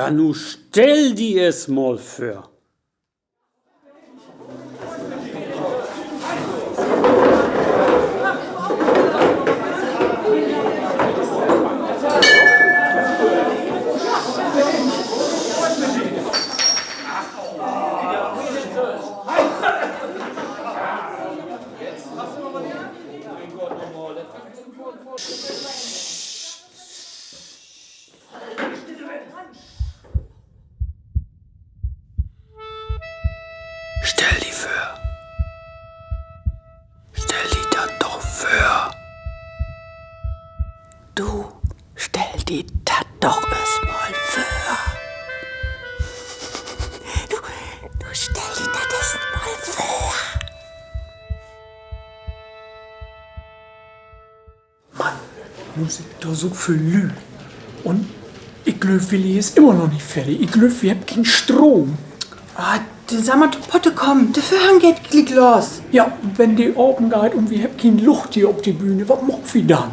Ja, nu stell die es mal vor. Stell die vor. Stell die dann doch vor. Du, stell die dat doch erstmal vor. Du stell die dat erstmal vor. Mann, nun sind da so viel Lü. Und ich glaube, Willi ist immer noch nicht fertig. Ich glaube, wir haben keinen Strom. Ah, der Sommerpotte kommt, der Vorhang geht gleich los. Ja, und wenn die oben geht und wir haben keine Luft hier auf die Bühne, was macht wir dann?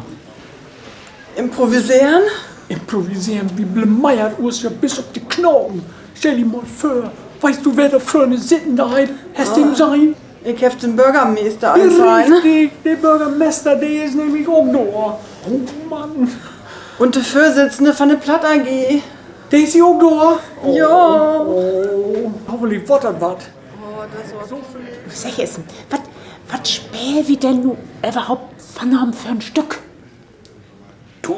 Improvisieren? Improvisieren wie blemeiert uns ja bis auf die Knochen. Stell dir mal vor, weißt du, wer da vorne sitzen da hat? Hast du ihm sein? Ich hab den Bürgermeister einzahlen. Richtig, der Bürgermeister, der ist nämlich auch da. Oh Mann. Und der Vorsitzende von der Platt AG. Der ist auch da? Ja. Oh, hoffentlich wird das was. Sag es, was spiel wie denn nu überhaupt vernommen für ein Stück? Du.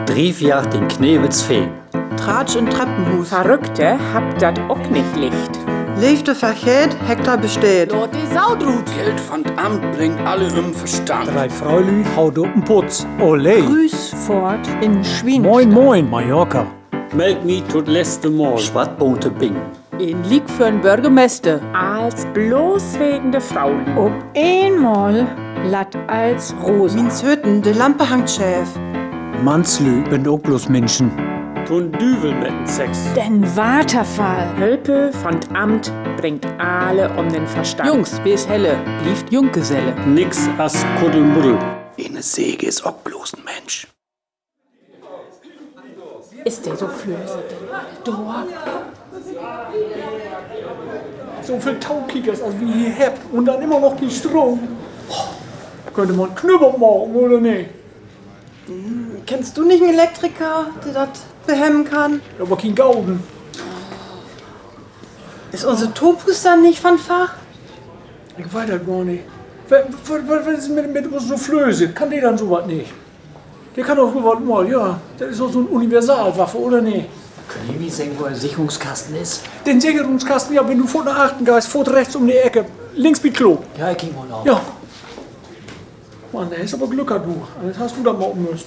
Driefjagd in Knebelsfeen. Tratsch in Treppenhus. Verrückte habt dat auch nicht Licht. Liefde verkehrt, Hektar besteht. Dort die Saudrut. Geld von Amt bringt alle im Verstand. Drei Fräulü, haut auf den Putz. Olé. Grüß fort in Schwien. Moin, moin, Mallorca. Meld mi tot letzte Mal. Schwattboote Bing. In lieg für ein Bürgermeister. Als bloß wegen der Frau. Ob einmal lat als Rose. Mins Hütten, de Lampe hangt schäf. Manslü bin auch bloß Menschen. Ton Düvel mit dem Sex. Den Waterfall. Hölpe von Amt bringt alle um den Verstand. Jungs, bis helle, blieft Junggeselle. Nix as Kuddelmuddel. Eine Säge ist auch bloß ein Mensch. Ist der so flößig? So viel Taukickers, als wir hier habt und dann immer noch die Strom. Könnte man Knüppel machen, oder nicht? Kennst du nicht einen Elektriker, der das behemmen kann? Aber kein Gauden. Ist unser Topus dann nicht von Fach? Ich weiß das gar nicht. Was ist mit uns so Flöße? Kann der dann sowas nicht? Der kann doch sowas mal, ja. Das ist doch so eine Universalwaffe, oder nicht? Können die mir sagen, wo der Sicherungskasten ist? Den Sicherungskasten, ja, wenn du vor der Achten gehst, vor rechts um die Ecke. Links wie Klo. Ja, ich ging mal auf. Ja. Mann, der ist aber Glück gehabt, du. Das hast du da mal umgelöst.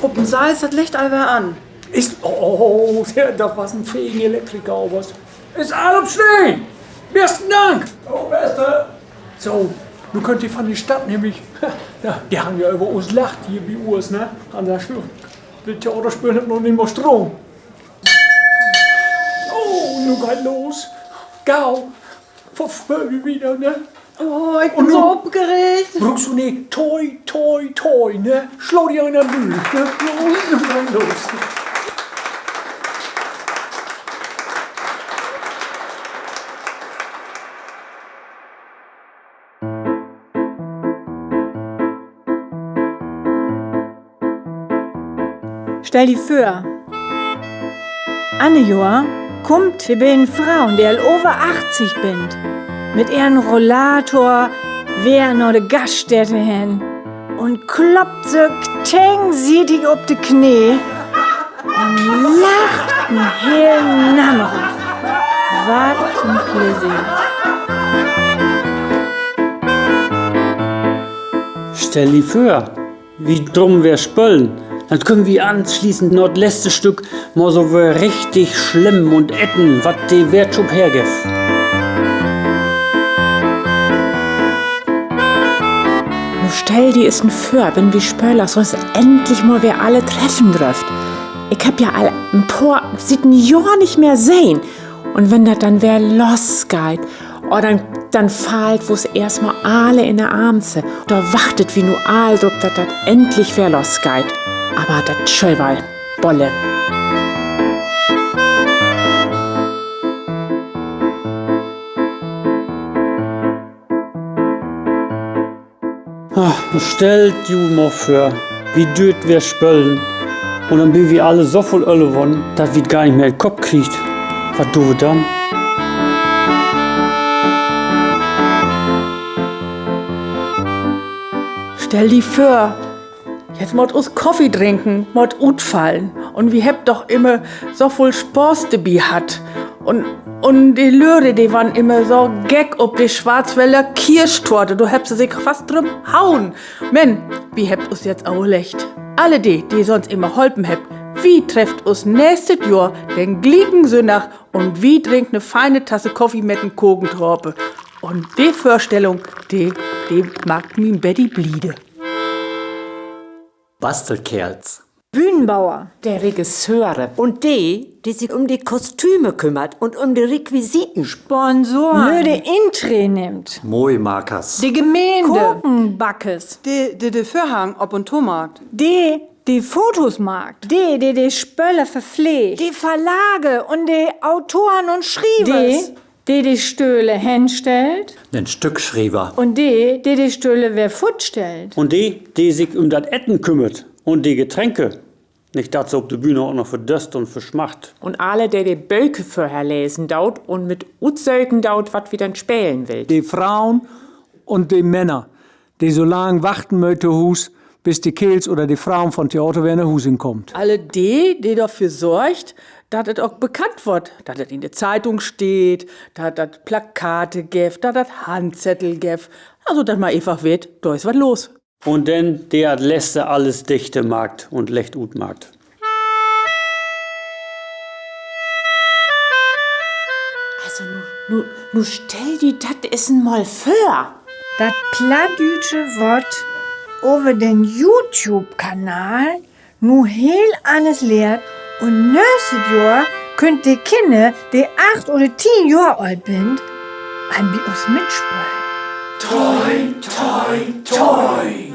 Auf dem Saal ist das Licht allweil an. Ist. Oh, da war ein fähiger Elektriker, aber was. Ist alles Schnee! Besten Dank! Oh, Beste! So, nun könnt ihr von der Stadt nämlich. Ja, die haben ja über uns lacht hier wie Urs, ne? An der Schule. Will ja oder spüren, hat noch nicht mal Strom. Oh, nun geht los. Gau. Verfolge wieder, ne? Oh, ich Und bin so nun- aufgeregt. Brauchst du nicht toi, toi, toi, ne? Schlau dir einer durch, ne? Los, nun geht los. Stell dir vor, Anne Joa kommt die beiden Frauen, die all over 80 sind, mit ihren Rollator, wer noch de Gaststätte hin und kloppt so tengsietig ob de Knie und lacht einen hellen Nammerach. Was ein Pläsier. Stell dir vor, wie drum wir spöllen. Dann können wir anschließend noch das letzte Stück mal so richtig schlimm und etten, was die Wertschub hergibt. Nu stell dir es vor, wenn wir Spöller uns endlich mal wir alle treffen dürft. ich hab ja all ein paar, seit ein Jahr nicht mehr sehen. Und wenn das dann wer losgeht, oh, dann fällt wo's erstmal alle in der Armse. Da wartet wie nur all drauf, dass das endlich wer losgeht. Aber das Schöllwall, Bolle. Stellt you mal vor, wie dürt wir spöllen. Und dann bin wir alle so voll Ölle geworden, dass wir gar nicht mehr in den Kopf kriegt. Was tun wir dann? Stell dir vor, jetzt mod us Kaffee trinken, mod utfallen. Und wir hebt doch immer so viel Spaß dabei hat. Und die Löre, die waren immer so geck ob die Schwarzwälder Kirschtorte. Du hebst sich fast drum hauen. Men, wie hebt us jetzt auch lecht? Alle die sonst immer holpen hebt, wie trefft us nächstes Jahr den gliegen Sonntag und wie trinkt ne feine Tasse Kaffee mit nem Kogentorpe. Und die Vorstellung, die mag min Betty bliede. Bastelkerls. Bühnenbauer. Der Regisseure. Und die sich um die Kostüme kümmert und um die Requisiten. Sponsoren. Nö, Intre nimmt. Moimarkers. Die Gemeinde. Kuchenbackes. De Vorhang ob und Tomarkt. Die Fotos mag. Die Spölle verpflegt. Die Verlage und die Autoren und Schriebers. Die Stöhle hinstellt. Den Stückschreiber. Und die Stöhle wer futstellt. Und die sich um das Etten kümmert. Und die Getränke. Nicht dazu auf der Bühne auch noch verdöst und verschmacht. Und alle, die Böcke vorher lesen daut und mit Utsöken daut, was wir dann spielen will. Die Frauen und die Männer, die so lang warten möchten, Hus, bis die Kehls oder die Frauen von Theater werden nach Hause kommt. Alle die dafür sorgt, dass es auch bekannt wird, dass es in der Zeitung steht, dass es Plakate gibt, dass es Handzettel gibt. Also, dass man einfach wird, da ist was los. Und dann der lässt alles dichte Markt und lecht ut Markt. Also, nu stell die dat is mal vor. Das plattdütsche Wort over den YouTube-Kanal nu heel alles lehrt und nächstes Jahr könnt die Kinder, die 8 oder 10 Jahre alt sind, ein bei uns mitspielen. Toi, toi, toi.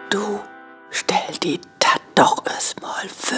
Du, stell die dat doch erst mal vor.